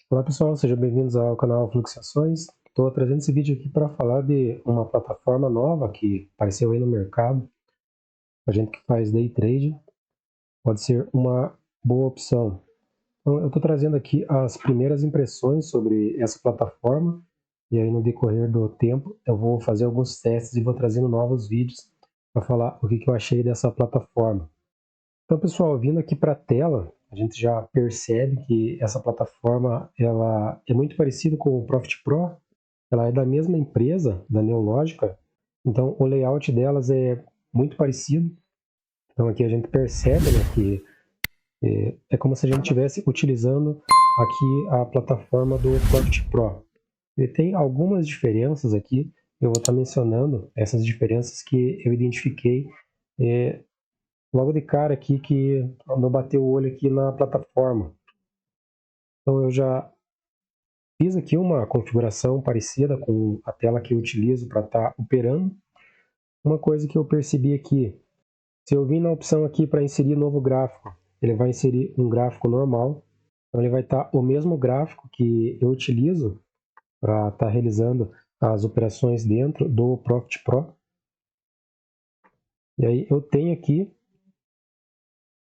Olá pessoal, sejam bem-vindos ao canal Fluxações. Estou trazendo esse vídeo aqui para falar de uma plataforma nova que apareceu aí no mercado. A gente que faz day trade pode ser uma boa opção. Então, eu estou trazendo aqui as primeiras impressões sobre essa plataforma e aí no decorrer do tempo eu vou fazer alguns testes e vou trazendo novos vídeos para falar o que eu achei dessa plataforma. Então, pessoal, vindo aqui para a tela, a gente já percebe que essa plataforma ela é muito parecida com o Profit Pro. Ela é da mesma empresa, da Neologica, então o layout delas é muito parecido. Então aqui a gente percebe, né, que é como se a gente estivesse utilizando aqui a plataforma do Profit Pro. Ele tem algumas diferenças aqui, eu vou estar mencionando essas diferenças que eu identifiquei logo de cara aqui que quando eu bati o olho aqui na plataforma. Então eu já fiz aqui uma configuração parecida com a tela que eu utilizo para estar operando. Uma coisa que eu percebi aqui, se eu vir na opção aqui para inserir novo gráfico, ele vai inserir um gráfico normal. Então ele vai estar o mesmo gráfico que eu utilizo para estar realizando as operações dentro do Profit Pro. E aí eu tenho aqui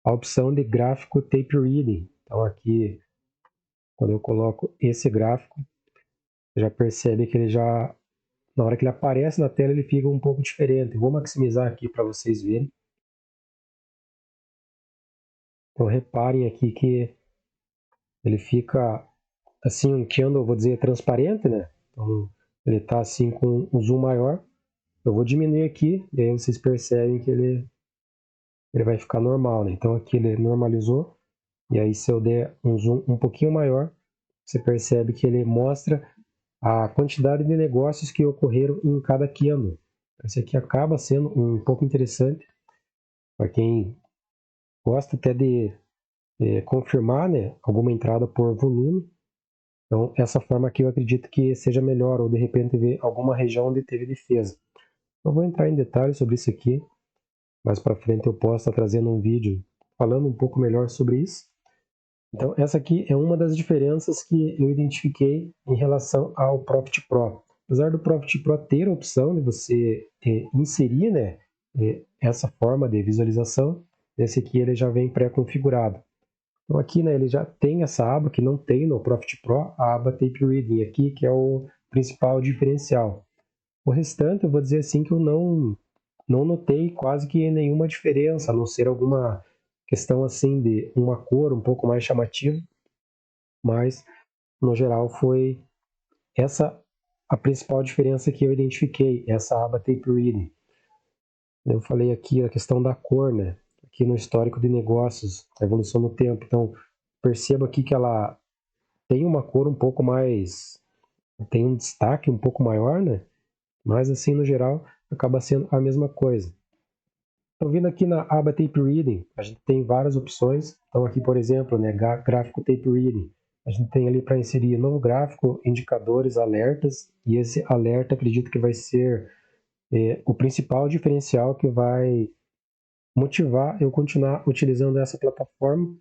a opção de gráfico Tape Reading. Então aqui, quando eu coloco esse gráfico, você já percebe que ele já, na hora que ele aparece na tela, ele fica um pouco diferente. Eu vou maximizar aqui para vocês verem. Então reparem aqui que ele fica assim, um candle, vou dizer, transparente, né? Então ele está assim com um zoom maior. Eu vou diminuir aqui e aí vocês percebem que ele vai ficar normal, né? Então aqui ele normalizou e aí se eu der um zoom um pouquinho maior, você percebe que ele mostra a quantidade de negócios que ocorreram em cada candle. Esse aqui acaba sendo um pouco interessante para quem gosta até de confirmar, né, alguma entrada por volume. Então, essa forma aqui eu acredito que seja melhor, ou de repente ver alguma região onde teve defesa. Eu vou entrar em detalhes sobre isso aqui, mais para frente eu posso estar trazendo um vídeo falando um pouco melhor sobre isso. Então, essa aqui é uma das diferenças que eu identifiquei em relação ao Profit Pro. Apesar do Profit Pro ter a opção de você inserir, né, essa forma de visualização, esse aqui ele já vem pré-configurado. Então aqui, né, ele já tem essa aba que não tem no Profit Pro, a aba Tape Reading aqui, que é o principal diferencial. O restante eu vou dizer assim que eu não notei quase que nenhuma diferença, a não ser alguma questão assim de uma cor um pouco mais chamativa, mas no geral foi essa a principal diferença que eu identifiquei, essa aba Tape Reading. Eu falei aqui a questão da cor, né? Aqui no histórico de negócios, a evolução no tempo. Então, perceba aqui que ela tem uma cor um pouco mais, tem um destaque um pouco maior, né? Mas assim, no geral, acaba sendo a mesma coisa. Então, vindo aqui na aba Tape Reading, a gente tem várias opções. Então, aqui, por exemplo, né, gráfico Tape Reading. A gente tem ali para inserir novo gráfico, indicadores, alertas. E esse alerta, acredito que vai ser o principal diferencial que vai motivar eu continuar utilizando essa plataforma.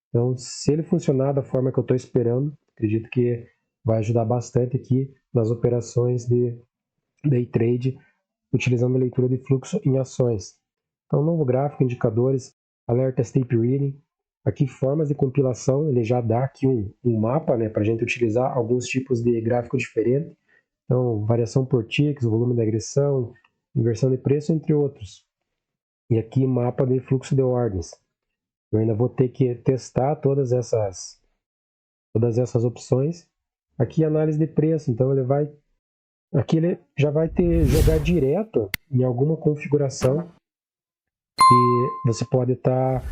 Então, se ele funcionar da forma que eu estou esperando, acredito que vai ajudar bastante aqui nas operações de day trade, utilizando a leitura de fluxo em ações. Então, novo gráfico, indicadores, alertas tape reading. Aqui, formas de compilação, ele já dá aqui um mapa, né, para a gente utilizar alguns tipos de gráfico diferente. Então, variação por ticks, volume de agressão, inversão de preço, entre outros. E aqui, mapa de fluxo de ordens. Eu ainda vou ter que testar todas essas opções. Aqui, análise de preço, então aqui ele já vai jogar direto em alguma configuração e você pode estar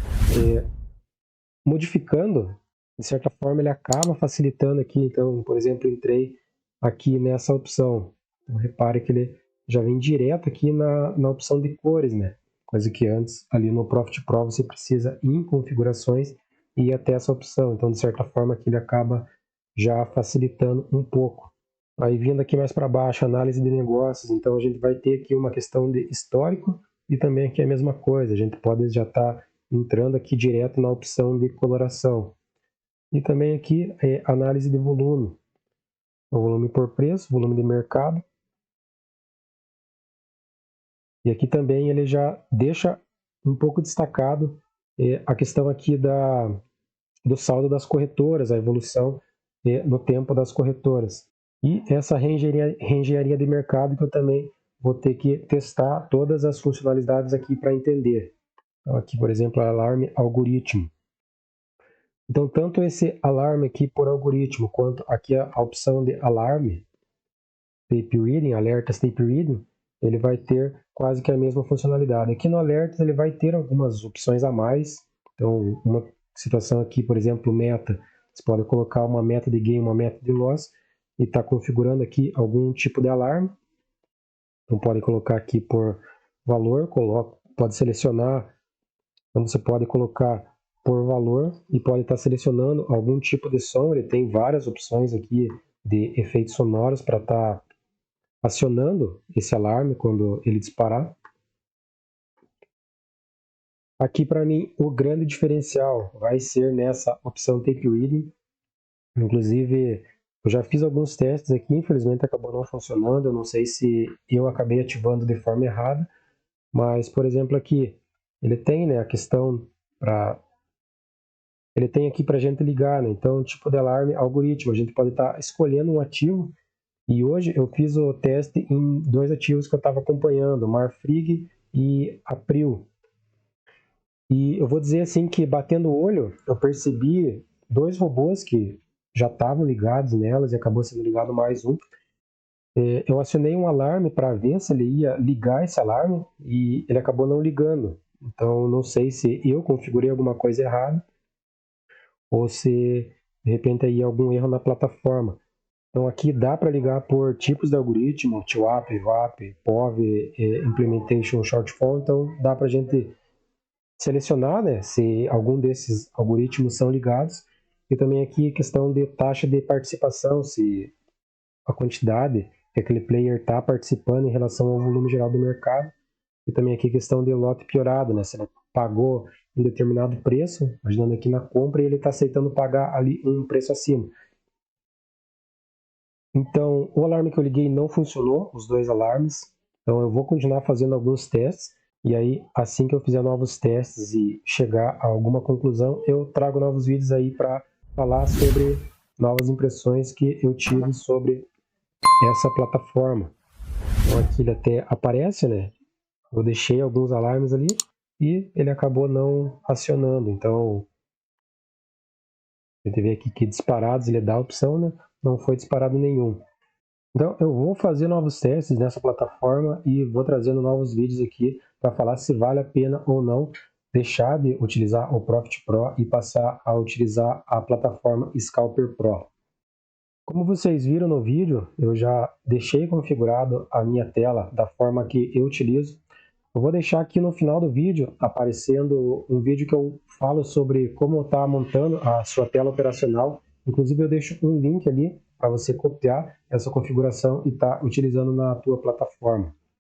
modificando. De certa forma, ele acaba facilitando aqui. Então, por exemplo, entrei aqui nessa opção. Então, repare que ele já vem direto aqui na opção de cores, né? Coisa que antes, ali no Profit Pro, você precisa ir em configurações e ir até essa opção. Então, de certa forma, aqui ele acaba já facilitando um pouco. Aí, vindo aqui mais para baixo, análise de negócios. Então, a gente vai ter aqui uma questão de histórico e também aqui a mesma coisa. A gente pode já estar entrando aqui direto na opção de coloração. E também aqui é análise de volume. O volume por preço, volume de mercado. E aqui também ele já deixa um pouco destacado a questão aqui do saldo das corretoras, a evolução no tempo das corretoras. E essa reengenharia de mercado que eu também vou ter que testar todas as funcionalidades aqui para entender. Então aqui, por exemplo, alarme algoritmo. Então, tanto esse alarme aqui por algoritmo, quanto aqui a opção de alarme, tape reading, alertas tape reading, ele vai ter quase que a mesma funcionalidade. Aqui no alertas ele vai ter algumas opções a mais. Então, uma situação aqui, por exemplo, meta, você pode colocar uma meta de gain, uma meta de loss, e está configurando aqui algum tipo de alarme. Então, pode colocar aqui por valor, pode selecionar, então você pode colocar por valor e pode estar selecionando algum tipo de som. Ele tem várias opções aqui de efeitos sonoros para estar acionando esse alarme quando ele disparar. Aqui para mim o grande diferencial vai ser nessa opção Tape Reading. Inclusive eu já fiz alguns testes aqui, infelizmente acabou não funcionando. Eu não sei se eu acabei ativando de forma errada, mas por exemplo aqui ele tem, né, a questão para ele tem aqui para a gente ligar, né? Então tipo de alarme algoritmo, a gente pode estar escolhendo um ativo. E hoje eu fiz o teste em dois ativos que eu estava acompanhando, Marfrig e April. E eu vou dizer assim que batendo o olho, eu percebi dois robôs que já estavam ligados nelas e acabou sendo ligado mais um. Eu acionei um alarme para ver se ele ia ligar esse alarme e ele acabou não ligando. Então não sei se eu configurei alguma coisa errada ou se de repente aí algum erro na plataforma. Então aqui dá para ligar por tipos de algoritmo, TWAP, VAP, POV, Implementation Shortfall. Então dá para a gente selecionar, né, se algum desses algoritmos são ligados. E também aqui a questão de taxa de participação, se a quantidade que aquele player está participando em relação ao volume geral do mercado. E também aqui a questão de lote piorado, né, se ele pagou um determinado preço, imaginando aqui na compra, e ele está aceitando pagar ali um preço acima. Então, o alarme que eu liguei não funcionou, os dois alarmes. Então, eu vou continuar fazendo alguns testes. E aí, assim que eu fizer novos testes e chegar a alguma conclusão, eu trago novos vídeos aí para falar sobre novas impressões que eu tive sobre essa plataforma. Então, aqui ele até aparece, né? Eu deixei alguns alarmes ali e ele acabou não acionando. Então, a gente vê aqui que disparados ele dá a opção, né? Não foi disparado nenhum. Então, eu vou fazer novos testes nessa plataforma e vou trazendo novos vídeos aqui para falar se vale a pena ou não deixar de utilizar o Profit Pro e passar a utilizar a plataforma Scalper Pro. Como vocês viram no vídeo, eu já deixei configurado a minha tela da forma que eu utilizo. Eu vou deixar aqui no final do vídeo aparecendo um vídeo que eu falo sobre como está montando a sua tela operacional. Inclusive eu deixo um link ali para você copiar essa configuração e estar utilizando na tua plataforma.